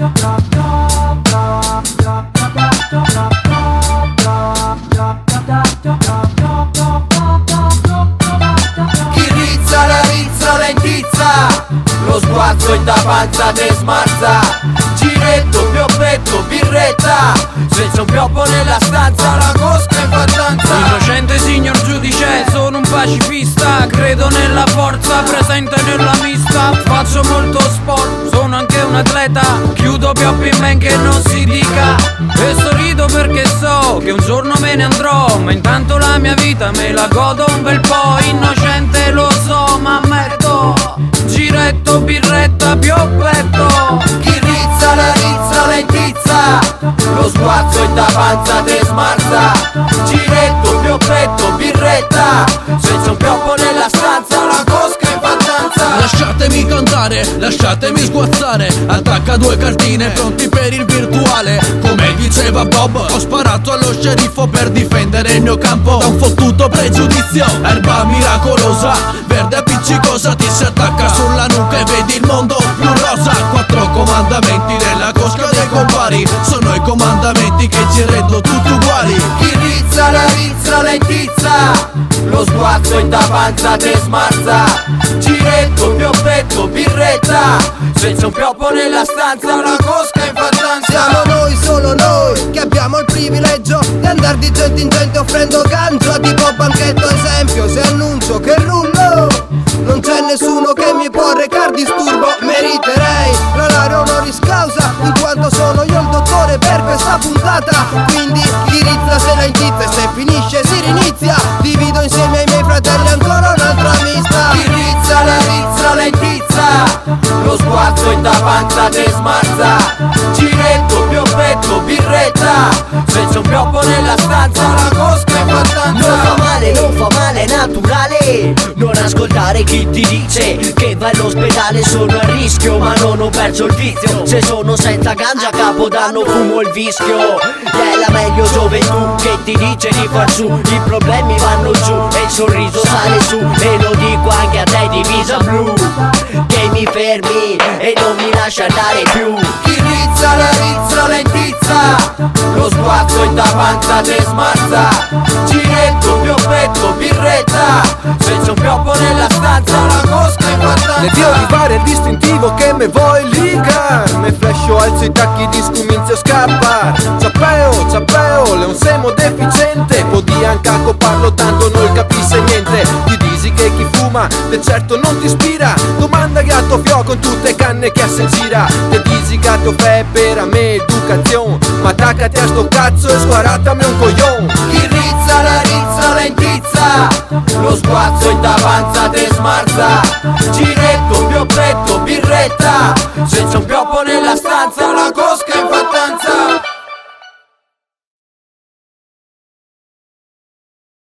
Chi rizza la rizza lentizza, lo sguazzo in da panza te smarza. Giretto, pioppetto, birretta, senza un pioppo nella stanza, la cosca in fattanza. Innocente signor giudice, sono un pacifista, credo nella forza presente nella mista. Faccio molto sport, sono anche un atleta, chiudo pioppi in men che non si dica. E sorrido perché so che un giorno me ne andrò, ma intanto la mia vita me la godo un bel po'. Innocente lo so, ma ammetto, giretto, birretta, pioppetto. Chi rizza la rizza lentizza, lo sguazzo in da panza te smarza. Giretto, pioppetto, birretta, senza un pioppo nella stanza, la cosca in fattanza. Lasciatemi cantare, lasciatemi sguazzare, attacca due cartine pronti per il virtuale. Come diceva Bob, ho sparato allo sceriffo per difendere il mio campo da un fottuto pregiudizio. Erba miracolosa, verde appiccicosa, ti si attacca sulla nuca e vedi il mondo più rosa. Quattro comandamenti nella cosca dei compari, sono i comandamenti che ci rendono tutti uguali. Chi rizza la rizza lentizza, lo sguazzo in da panza te smarza. Giretto, pioppetto, birretta, senza un pioppo nella stanza, la cosca in fattanza. Siamo noi, solo noi, che abbiamo il privilegio di andare di gente in gente offrendo gancio. Tipo banchetto esempio, se annuncio che rullo, non c'è nessuno che mi può recar disturbo. Meriterei l'onorario honoris causa, in quanto sono io il dottore per questa puntata. Quindi chi rizza se la intizza e se finisce si rinizia. Divido insieme ai miei fratelli ancora un'altra mista. Chi rizza la rizza lentizza, lo sguazzo in da panza te smarza. Giretto, pioppetto, birretta, senza un pioppo nella stanza, la cosca in fattanza. Non fa male, è naturale non ascoltare chi ti dice che vai all'ospedale. Sono a rischio ma non ho perso il vizio. Se sono senza ganja a capodanno fumo il vischio. È la meglio gioventù che ti dice di far su, i problemi vanno giù e il sorriso sale su. E lo dico anche a te di visa blu, che mi fermi e non mi lascia andare più. Chi rizza la rizza lentizza, lo sguazzo in da panza te smarza. Giretto, pioppetto, birretta, senza un pioppo nella stanza, la cosca in fattanza. Le dio di fare il distintivo che me vuoi ligar. Me flasho, alzo i tacchi, disco, inizio a scappare. Ciappeo, le un semo deficiente. Podi anche a parlo tanto non capisce niente. Ti dici che chi fuma de certo non ti ispira. Domanda che a tuo fio con tutte canne che se gira. Te dici che ti fai per a me educazione, ma attaccati a sto cazzo e squaratami un coglion. Chi rizza la rizza lentizza, lo sguazzo in da panza te smarza. Giretto, pioppetto, birretta, senza un pioppo nella stanza, la cosca in fattanza.